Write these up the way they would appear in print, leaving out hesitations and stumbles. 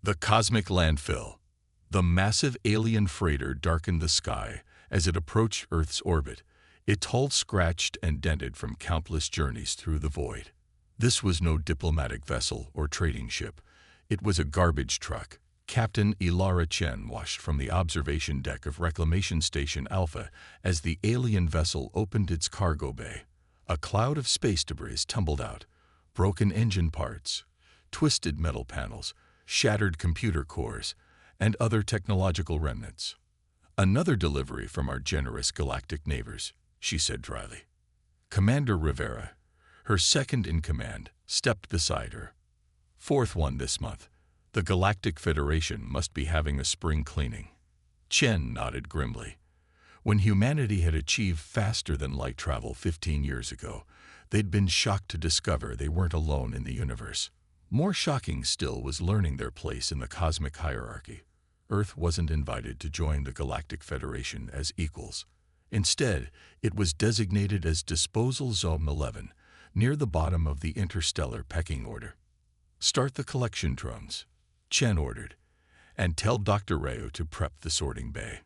The cosmic landfill. The massive alien freighter darkened the sky as it approached Earth's orbit, its hull scratched and dented from countless journeys through the void. This was no diplomatic vessel or trading ship. It was a garbage truck. Captain Ilara Chen watched from the observation deck of Reclamation Station Alpha as the alien vessel opened its cargo bay. A cloud of space debris tumbled out, broken engine parts, twisted metal panels, shattered computer cores, and other technological remnants. "Another delivery from our generous galactic neighbors," she said dryly. Commander Rivera, her second in command, stepped beside her. "Fourth one this month. The Galactic Federation must be having a spring cleaning." Chen nodded grimly. When humanity had achieved faster-than-light travel 15 years ago, they'd been shocked to discover they weren't alone in the universe. More shocking still was learning their place in the cosmic hierarchy. Earth wasn't invited to join the Galactic Federation as equals. Instead, it was designated as Disposal Zone 11, near the bottom of the interstellar pecking order. "Start the collection drones," Chen ordered, "and tell Dr. Rao to prep the sorting bay."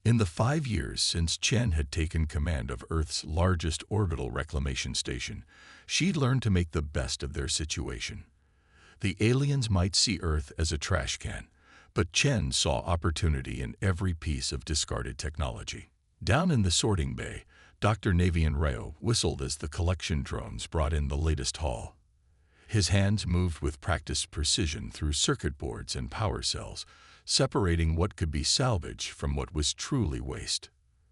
In the 5 years since Chen had taken command of Earth's largest orbital reclamation station, she'd learned to make the best of their situation. The aliens might see Earth as a trash can, but Chen saw opportunity in every piece of discarded technology. Down in the sorting bay, Dr. Navian Rao whistled as the collection drones brought in the latest haul. His hands moved with practiced precision through circuit boards and power cells, separating what could be salvage from what was truly waste.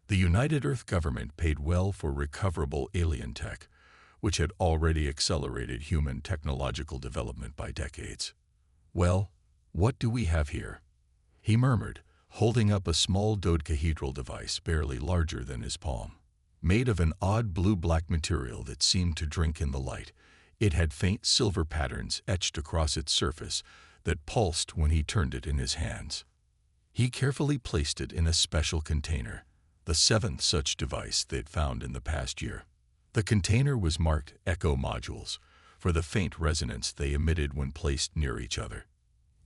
The United Earth government paid well for recoverable alien tech, which had already accelerated human technological development by decades. "Well, what do we have here?" he murmured, holding up a small dodecahedral device barely larger than his palm. Made of an odd blue-black material that seemed to drink in the light, it had faint silver patterns etched across its surface that pulsed when he turned it in his hands. He carefully placed it in a special container, the 7th such device they'd found in the past year. The container was marked Echo Modules for the faint resonance they emitted when placed near each other.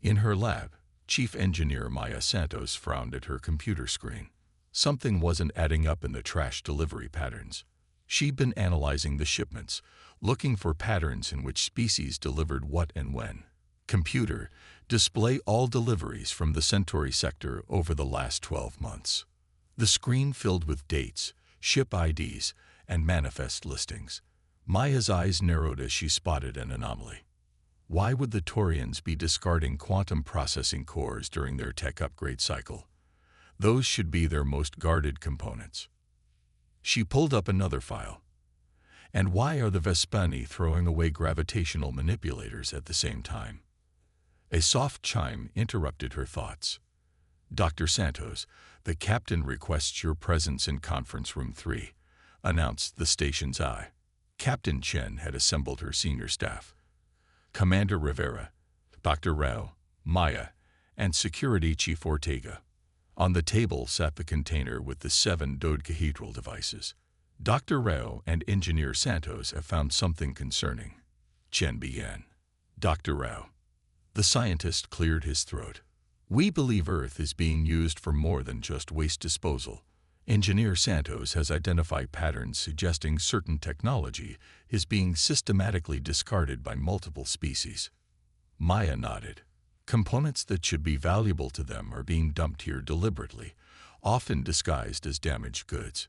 In her lab, Chief Engineer Maya Santos frowned at her computer screen. Something wasn't adding up in the trash delivery patterns. She'd been analyzing the shipments, looking for patterns in which species delivered what and when. "Computer, display all deliveries from the Centauri sector over the last 12 months. The screen filled with dates, ship IDs, and manifest listings. Maya's eyes narrowed as she spotted an anomaly. Why would the Taurians be discarding quantum processing cores during their tech upgrade cycle? Those should be their most guarded components. She pulled up another file. And why are the Vespani throwing away gravitational manipulators at the same time? A soft chime interrupted her thoughts. "Dr. Santos, the captain requests your presence in conference room 3, announced the station's eye. Captain Chen had assembled her senior staff. Commander Rivera, Dr. Rao, Maya, and Security Chief Ortega. On the table sat the container with the 7 dodecahedral devices. Dr. Rao and Engineer Santos have found something concerning," Chen began. "Dr. Rao." The scientist cleared his throat. "We believe Earth is being used for more than just waste disposal. Engineer Santos has identified patterns suggesting certain technology is being systematically discarded by multiple species." Maya nodded. "Components that should be valuable to them are being dumped here deliberately, often disguised as damaged goods."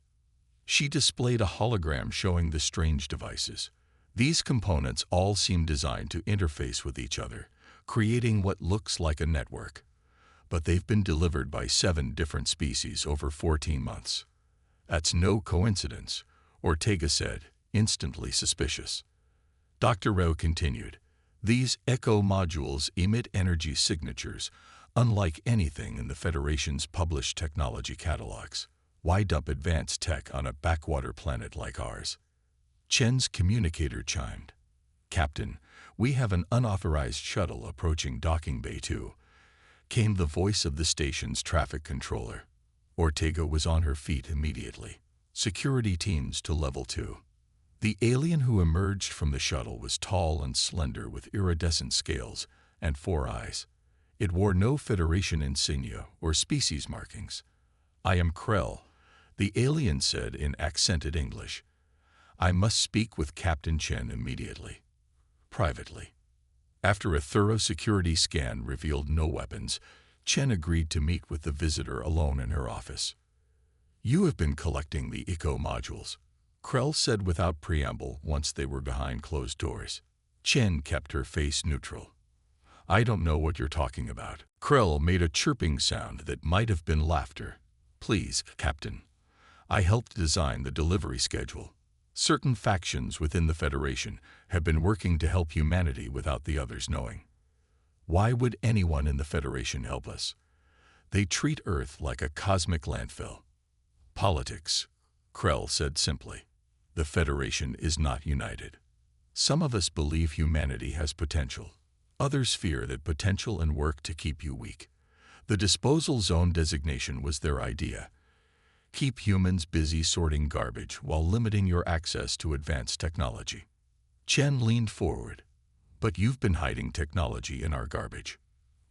She displayed a hologram showing the strange devices. These components all seem designed to interface with each other, creating what looks like a network. But they've been delivered by 7 different species over 14 months. "That's no coincidence," Ortega said, instantly suspicious. Dr. Rao continued, "These echo modules emit energy signatures, unlike anything in the Federation's published technology catalogs. Why dump advanced tech on a backwater planet like ours?" Chen's communicator chimed. "Captain, we have an unauthorized shuttle approaching Docking Bay 2, came the voice of the station's traffic controller. Ortega was on her feet immediately. "Security teams to level 2. The alien who emerged from the shuttle was tall and slender with iridescent scales and 4 eyes. It wore no Federation insignia or species markings. "I am Krell," the alien said in accented English. "I must speak with Captain Chen immediately." Privately. After a thorough security scan revealed no weapons, Chen agreed to meet with the visitor alone in her office. "You have been collecting the eco modules," Krell said without preamble once they were behind closed doors. Chen kept her face neutral. "I don't know what you're talking about." Krell made a chirping sound that might have been laughter. "Please, Captain. I helped design the delivery schedule. Certain factions within the Federation have been working to help humanity without the others knowing. Why would anyone in the Federation help us? They treat Earth like a cosmic landfill." "Politics," Krell said simply. "The Federation is not united. Some of us believe humanity has potential. Others fear that potential and work to keep you weak. The disposal zone designation was their idea. Keep humans busy sorting garbage while limiting your access to advanced technology." Chen leaned forward. "But you've been hiding technology in our garbage."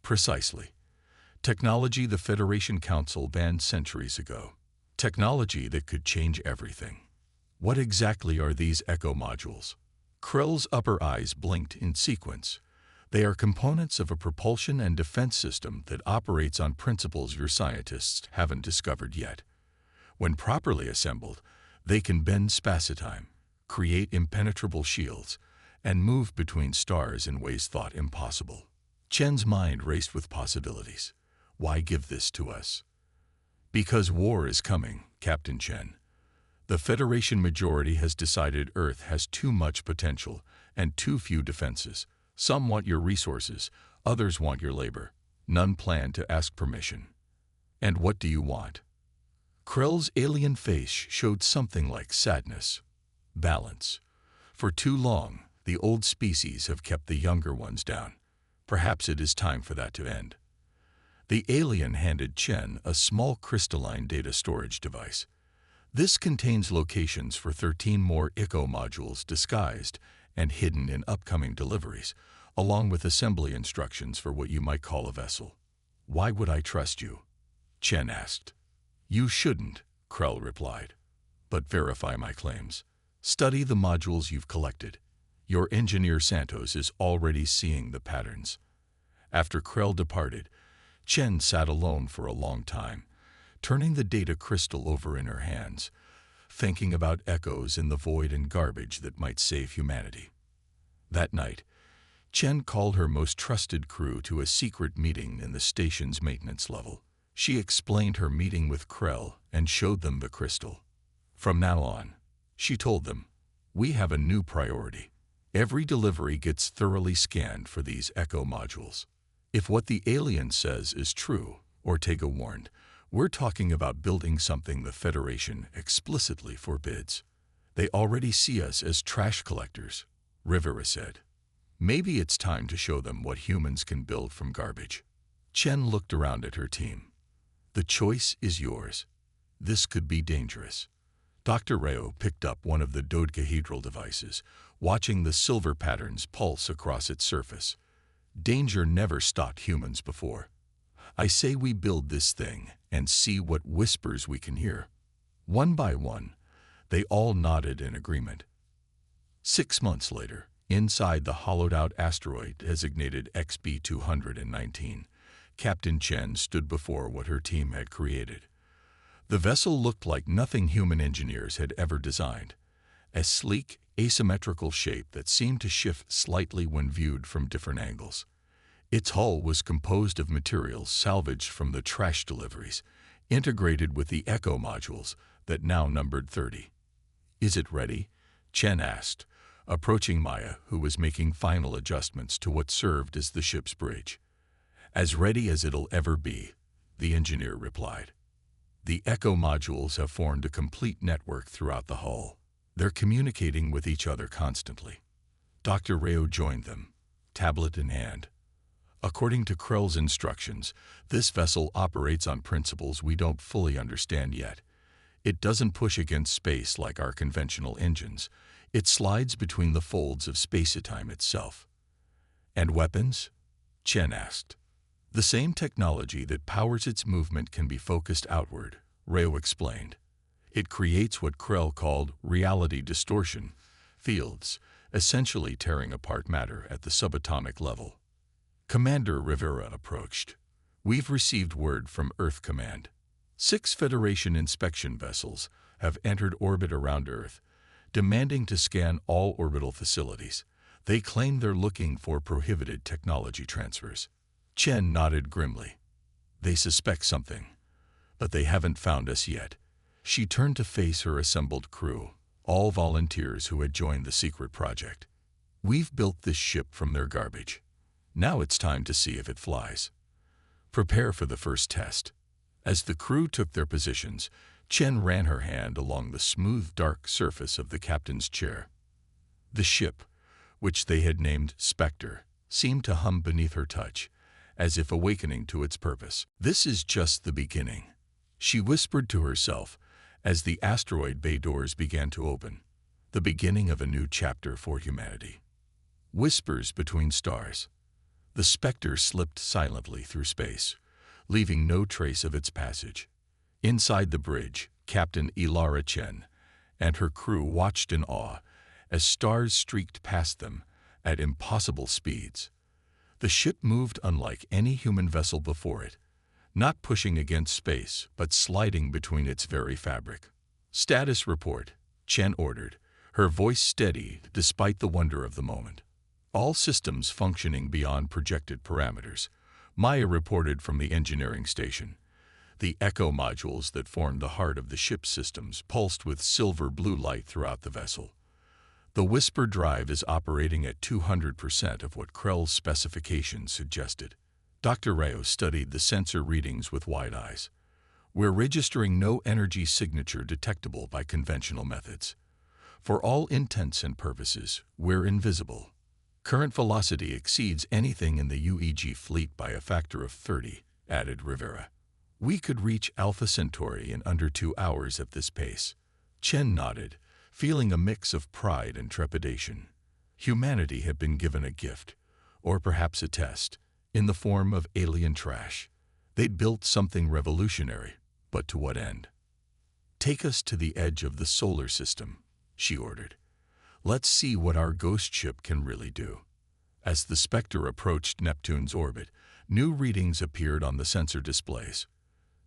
"Precisely. Technology the Federation Council banned centuries ago. Technology that could change everything." "What exactly are these echo modules?" Krell's upper eyes blinked in sequence. "They are components of a propulsion and defense system that operates on principles your scientists haven't discovered yet. When properly assembled, they can bend spacetime, create impenetrable shields, and move between stars in ways thought impossible." Chen's mind raced with possibilities. "Why give this to us?" "Because war is coming, Captain Chen. The Federation majority has decided Earth has too much potential and too few defenses. Some want your resources, others want your labor. None plan to ask permission." "And what do you want?" Krell's alien face showed something like sadness. "Balance. For too long, the old species have kept the younger ones down. Perhaps it is time for that to end." The alien handed Chen a small crystalline data storage device. "This contains locations for 13 more eco modules disguised and hidden in upcoming deliveries, along with assembly instructions for what you might call a vessel." "Why would I trust you?" Chen asked. "You shouldn't," Krell replied. "But verify my claims. Study the modules you've collected. Your engineer Santos is already seeing the patterns." After Krell departed, Chen sat alone for a long time, turning the data crystal over in her hands, thinking about echoes in the void and garbage that might save humanity. That night, Chen called her most trusted crew to a secret meeting in the station's maintenance level. She explained her meeting with Krell and showed them the crystal. "From now on," she told them, "we have a new priority. Every delivery gets thoroughly scanned for these echo modules. If what the alien says is true, Ortega warned, we're talking about building something the Federation explicitly forbids. They already see us as trash collectors," Rivera said. "Maybe it's time to show them what humans can build from garbage." Chen looked around at her team. "The choice is yours. This could be dangerous." Dr. Rao picked up one of the dodecahedral devices, watching the silver patterns pulse across its surface. Danger never stopped humans before. "I say we build this thing and see what whispers we can hear." One by one, they all nodded in agreement. 6 months later, inside the hollowed-out asteroid designated XB-219, Captain Chen stood before what her team had created. The vessel looked like nothing human engineers had ever designed, a sleek, asymmetrical shape that seemed to shift slightly when viewed from different angles. Its hull was composed of materials salvaged from the trash deliveries, integrated with the echo modules that now numbered 30. "Is it ready?" Chen asked, approaching Maya, who was making final adjustments to what served as the ship's bridge. "As ready as it'll ever be," the engineer replied. "The echo modules have formed a complete network throughout the hull. They're communicating with each other constantly." Dr. Rao joined them, tablet in hand. "According to Krell's instructions, this vessel operates on principles we don't fully understand yet. It doesn't push against space like our conventional engines. It slides between the folds of spacetime itself." "And weapons?" Chen asked. The same technology that powers its movement can be focused outward, Rao explained. It creates what Krell called reality distortion fields, essentially tearing apart matter at the subatomic level. Commander Rivera approached. We've received word from Earth Command. 6 Federation inspection vessels have entered orbit around Earth, demanding to scan all orbital facilities. They claim they're looking for prohibited technology transfers. Chen nodded grimly. They suspect something, but they haven't found us yet. She turned to face her assembled crew, all volunteers who had joined the secret project. We've built this ship from their garbage. Now it's time to see if it flies. Prepare for the first test. As the crew took their positions, Chen ran her hand along the smooth, dark surface of the captain's chair. The ship, which they had named Spectre, seemed to hum beneath her touch, as if awakening to its purpose. This is just the beginning, she whispered to herself as the asteroid bay doors began to open. The beginning of a new chapter for humanity. Whispers between stars. The Spectre slipped silently through space, leaving no trace of its passage. Inside the bridge, Captain Ilara Chen and her crew watched in awe as stars streaked past them at impossible speeds. The ship moved unlike any human vessel before it, not pushing against space, but sliding between its very fabric. Status report, Chen ordered, her voice steady despite the wonder of the moment. All systems functioning beyond projected parameters, Maya reported from the engineering station. The echo modules that formed the heart of the ship's systems pulsed with silver-blue light throughout the vessel. The Whisper drive is operating at 200% of what Krell's specifications suggested. Dr. Rao studied the sensor readings with wide eyes. We're registering no energy signature detectable by conventional methods. For all intents and purposes, we're invisible. Current velocity exceeds anything in the UEG fleet by a factor of 30, added Rivera. We could reach Alpha Centauri in under 2 hours at this pace. Chen nodded, feeling a mix of pride and trepidation. Humanity had been given a gift, or perhaps a test, in the form of alien trash. They'd built something revolutionary, but to what end? Take us to the edge of the solar system, she ordered. Let's see what our ghost ship can really do. As the Spectre approached Neptune's orbit, new readings appeared on the sensor displays.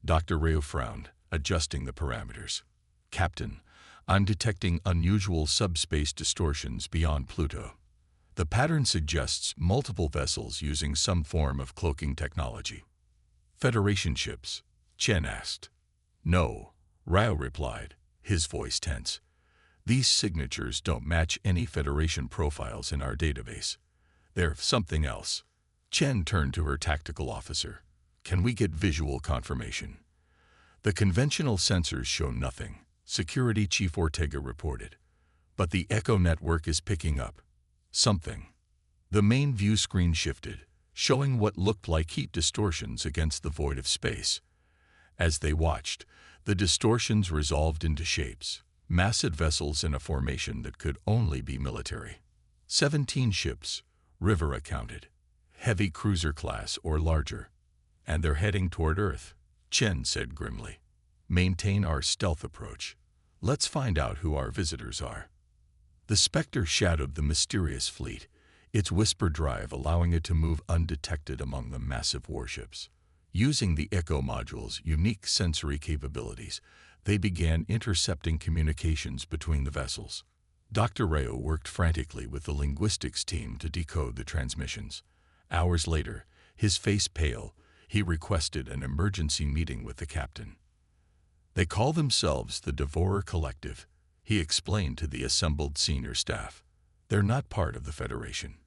Dr. Rao frowned, adjusting the parameters. Captain, I'm detecting unusual subspace distortions beyond Pluto. The pattern suggests multiple vessels using some form of cloaking technology. Federation ships? Chen asked. No, Rao replied, his voice tense. These signatures don't match any Federation profiles in our database. They're something else. Chen turned to her tactical officer. Can we get visual confirmation? The conventional sensors show nothing, Security Chief Ortega reported. But the Echo network is picking up something. The main view screen shifted, showing what looked like heat distortions against the void of space. As they watched, the distortions resolved into shapes, massive vessels in a formation that could only be military. 17 ships, Rivera counted, heavy cruiser class or larger. And they're heading toward Earth, Chen said grimly. Maintain our stealth approach. Let's find out who our visitors are. The Spectre shadowed the mysterious fleet, its whisper drive allowing it to move undetected among the massive warships. Using the Echo module's unique sensory capabilities, they began intercepting communications between the vessels. Dr. Rao worked frantically with the linguistics team to decode the transmissions. Hours later, his face pale, he requested an emergency meeting with the captain. They call themselves the Devourer Collective, he explained to the assembled senior staff. They're not part of the Federation.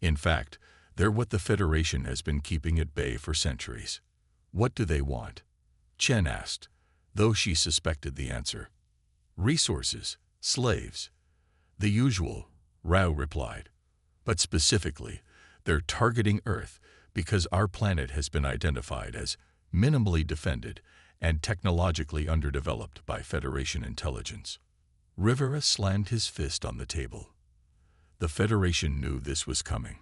In fact, they're what the Federation has been keeping at bay for centuries. What do they want? Chen asked, though she suspected the answer. Resources, slaves. The usual, Rao replied. But specifically, they're targeting Earth because our planet has been identified as minimally defended and technologically underdeveloped by Federation intelligence. Rivera slammed his fist on the table. The Federation knew this was coming.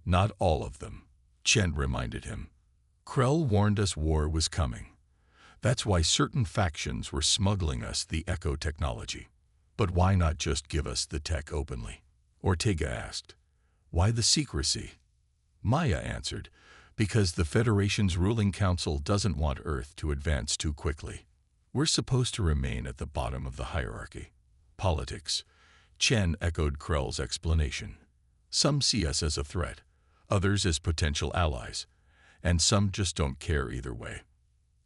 Not all of them, Chen reminded him. Krell warned us war was coming. That's why certain factions were smuggling us the echo technology. But why not just give us the tech openly? Ortega asked. Why the secrecy? Maya answered, because the Federation's ruling council doesn't want Earth to advance too quickly. We're supposed to remain at the bottom of the hierarchy. Politics. Chen echoed Krell's explanation. Some see us as a threat, others as potential allies, and some just don't care either way.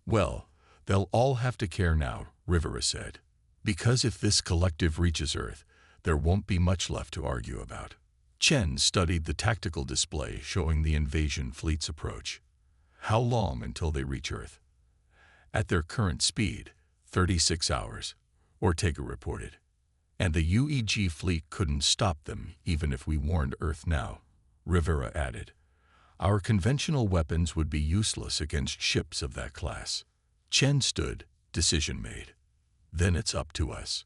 Well, they'll all have to care now, Rivera said. Because if this collective reaches Earth, there won't be much left to argue about. Chen studied the tactical display showing the invasion fleet's approach. How long until they reach Earth? At their current speed, 36 hours, Ortega reported. And the UEG fleet couldn't stop them even if we warned Earth now, Rivera added. Our conventional weapons would be useless against ships of that class. Chen stood, decision made. Then it's up to us.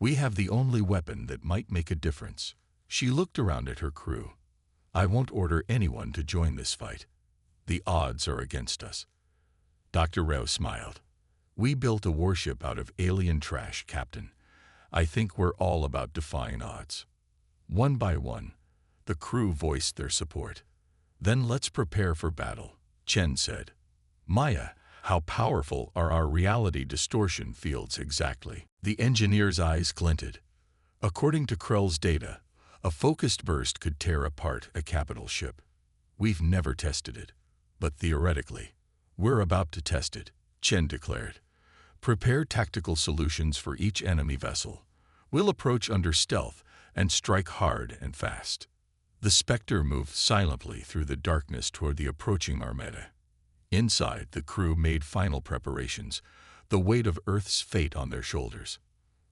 We have the only weapon that might make a difference. She looked around at her crew. I won't order anyone to join this fight. The odds are against us. Dr. Rao smiled. We built a warship out of alien trash, Captain. I think we're all about defying odds. One by one, the crew voiced their support. Then let's prepare for battle, Chen said. Maya, how powerful are our reality distortion fields exactly? The engineer's eyes glinted. According to Krell's data, a focused burst could tear apart a capital ship. We've never tested it, but theoretically, we're about to test it, Chen declared. Prepare tactical solutions for each enemy vessel. We'll approach under stealth and strike hard and fast. The Spectre moved silently through the darkness toward the approaching Armada. Inside, the crew made final preparations, the weight of Earth's fate on their shoulders.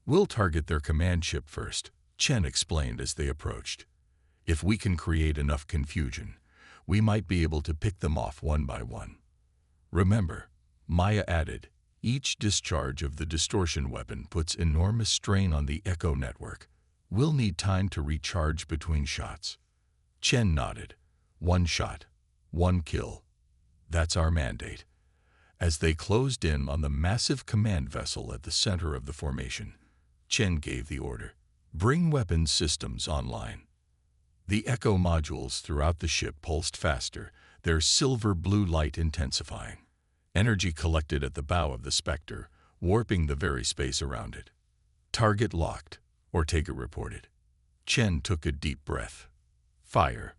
We'll target their command ship first, Chen explained as they approached. If we can create enough confusion, we might be able to pick them off one by one. Remember, Maya added, each discharge of the distortion weapon puts enormous strain on the echo network. We'll need time to recharge between shots. Chen nodded. One shot, one kill. That's our mandate. As they closed in on the massive command vessel at the center of the formation, Chen gave the order. Bring weapons systems online. The echo modules throughout the ship pulsed faster, their silver-blue light intensifying. Energy collected at the bow of the Spectre, warping the very space around it. Target locked, Ortega reported. Chen took a deep breath. Fire.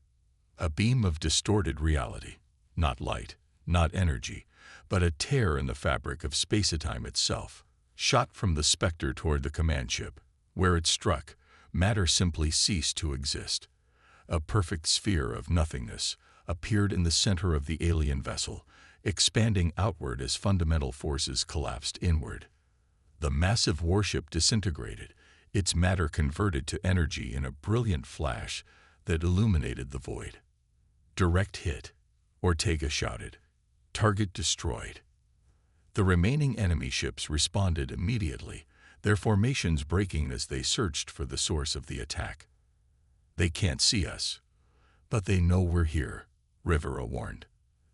A beam of distorted reality. Not light, not energy, but a tear in the fabric of space-time itself, shot from the Spectre toward the command ship. Where it struck, matter simply ceased to exist. A perfect sphere of nothingness appeared in the center of the alien vessel, expanding outward as fundamental forces collapsed inward. The massive warship disintegrated, its matter converted to energy in a brilliant flash that illuminated the void. Direct hit, Ortega shouted. Target destroyed. The remaining enemy ships responded immediately, their formations breaking as they searched for the source of the attack. They can't see us, but they know we're here, Rivera warned.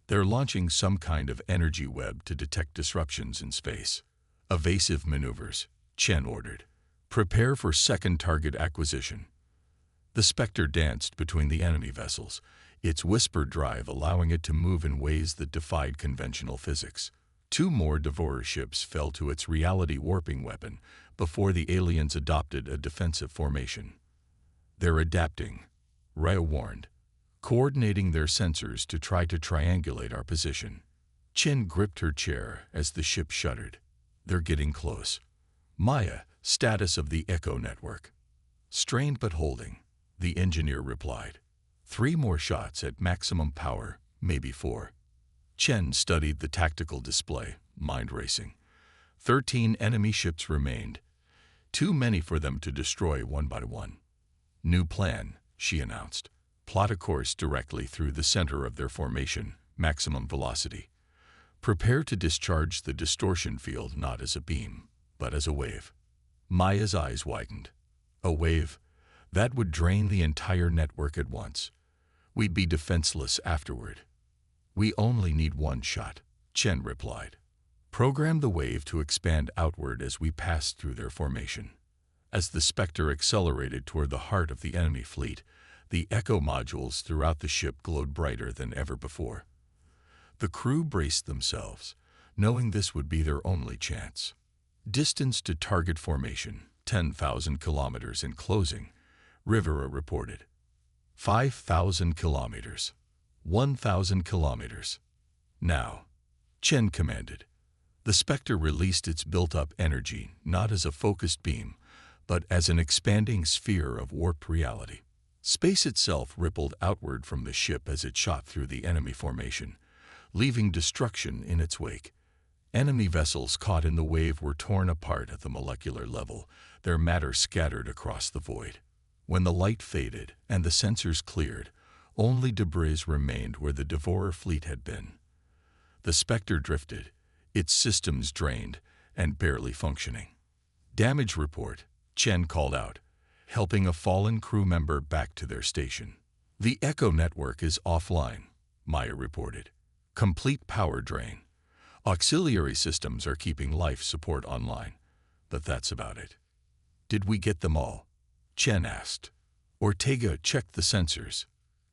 They're launching some kind of energy web to detect disruptions in space. Evasive maneuvers, Chen ordered. Prepare for second target acquisition. The Spectre danced between the enemy vessels, its whisper drive allowing it to move in ways that defied conventional physics. Two more Devourer ships fell to its reality warping weapon before the aliens adopted a defensive formation. They're adapting, Raya warned, coordinating their sensors to try to triangulate our position. Chen gripped her chair as the ship shuddered. They're getting close. Maya, status of the echo network. Strained but holding, the engineer replied. 3 more shots at maximum power, maybe 4. Chen studied the tactical display, mind racing. 13 enemy ships remained, too many for them to destroy one by one. New plan, she announced. Plot a course directly through the center of their formation, maximum velocity. Prepare to discharge the distortion field not as a beam, but as a wave. Maya's eyes widened. A wave? That would drain the entire network at once. We'd be defenseless afterward. "We only need one shot," Chen replied. "Program the wave to expand outward as we pass through their formation." As the Spectre accelerated toward the heart of the enemy fleet, the echo modules throughout the ship glowed brighter than ever before. The crew braced themselves, knowing this would be their only chance. "Distance to target formation, 10,000 kilometers in closing," Rivera reported. 5,000 kilometers. 1,000 kilometers. "Now," Chen commanded. The Spectre released its built-up energy not as a focused beam, but as an expanding sphere of warped reality. Space itself rippled outward from the ship as it shot through the enemy formation, leaving destruction in its wake. Enemy vessels caught in the wave were torn apart at the molecular level, their matter scattered across the void. When the light faded and the sensors cleared, only debris remained where the Devourer fleet had been. The Spectre drifted, its systems drained and barely functioning. "Damage report," Chen called out, helping a fallen crew member back to their station. "The Echo network is offline," Maya reported. "Complete power drain. Auxiliary systems are keeping life support online, but that's about it." "Did we get them all?" Chen asked. Ortega checked the sensors.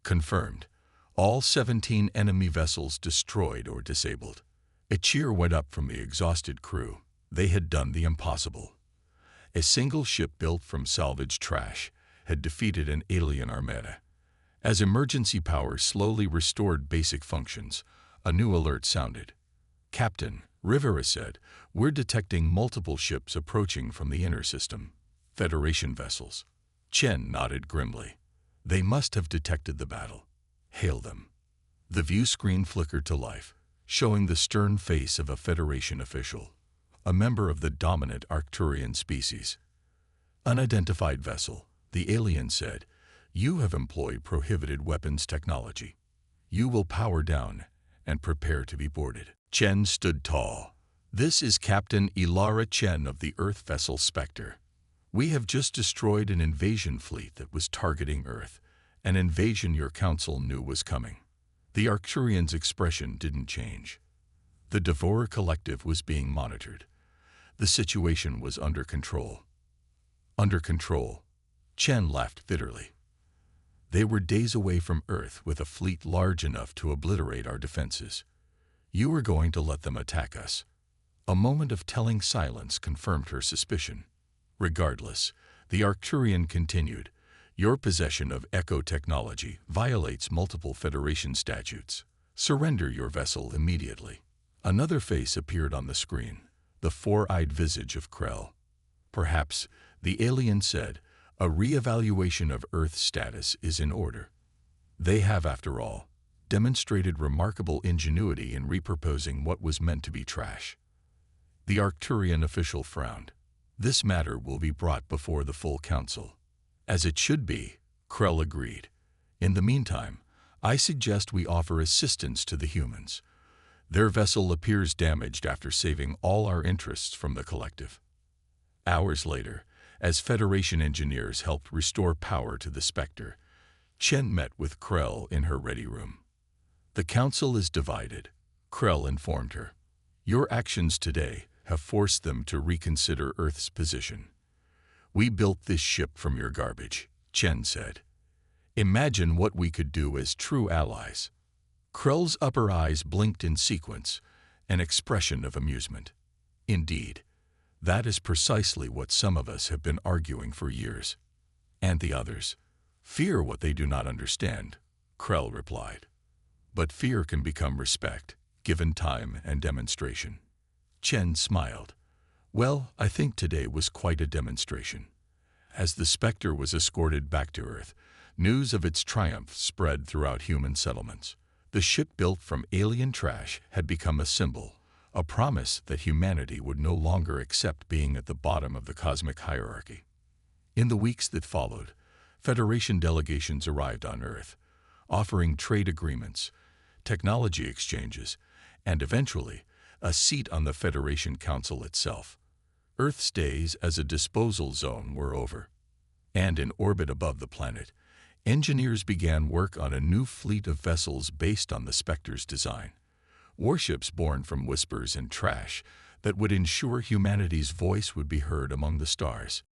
Confirmed. All 17 enemy vessels destroyed or disabled. A cheer went up from the exhausted crew. They had done the impossible. A single ship built from salvaged trash had defeated an alien armada. As emergency power slowly restored basic functions, a new alert sounded. "Captain," Rivera said, "we're detecting multiple ships approaching from the inner system. Federation vessels." Chen nodded grimly. "They must have detected the battle. Hail them." The view screen flickered to life, showing the stern face of a Federation official, a member of the dominant Arcturian species. "Unidentified vessel," the alien said, "you have employed prohibited weapons technology. You will power down and prepare to be boarded." Chen stood tall. "This is Captain Ilara Chen of the Earth vessel Spectre. We have just destroyed an invasion fleet that was targeting Earth, an invasion your council knew was coming." The Arcturian's expression didn't change. The Devourer Collective was being monitored. The situation was under control. Under control. Chen laughed bitterly. "They were days away from Earth with a fleet large enough to obliterate our defenses. You were going to let them attack us." A moment of telling silence confirmed her suspicion. "Regardless," the Arcturian continued, "your possession of echo technology violates multiple Federation statutes. Surrender your vessel immediately." Another face appeared on the screen, the four-eyed visage of Krell. "Perhaps," the alien said, "a re-evaluation of Earth's status is in order. They have, after all, demonstrated remarkable ingenuity in repurposing what was meant to be trash." The Arcturian official frowned. "This matter will be brought before the full council." "As it should be," Krell agreed. "In the meantime, I suggest we offer assistance to the humans. Their vessel appears damaged after saving all our interests from the collective." Hours later, as Federation engineers helped restore power to the Spectre, Chen met with Krell in her ready room. "The council is divided," Krell informed her. "Your actions today have forced them to reconsider Earth's position." "We built this ship from your garbage," Chen said. "Imagine what we could do as true allies." Krell's upper eyes blinked in sequence, an expression of amusement. "Indeed, that is precisely what some of us have been arguing for years." "And the others fear what they do not understand," Krell replied. "But fear can become respect, given time and demonstration." Chen smiled. "Well, I think today was quite a demonstration." As the Spectre was escorted back to Earth, news of its triumph spread throughout human settlements. The ship built from alien trash had become a symbol, a promise that humanity would no longer accept being at the bottom of the cosmic hierarchy. In the weeks that followed, Federation delegations arrived on Earth, offering trade agreements, technology exchanges, and eventually, a seat on the Federation Council itself. Earth's days as a disposal zone were over. And in orbit above the planet, engineers began work on a new fleet of vessels based on the Spectre's design. Warships born from whispers and trash that would ensure humanity's voice would be heard among the stars.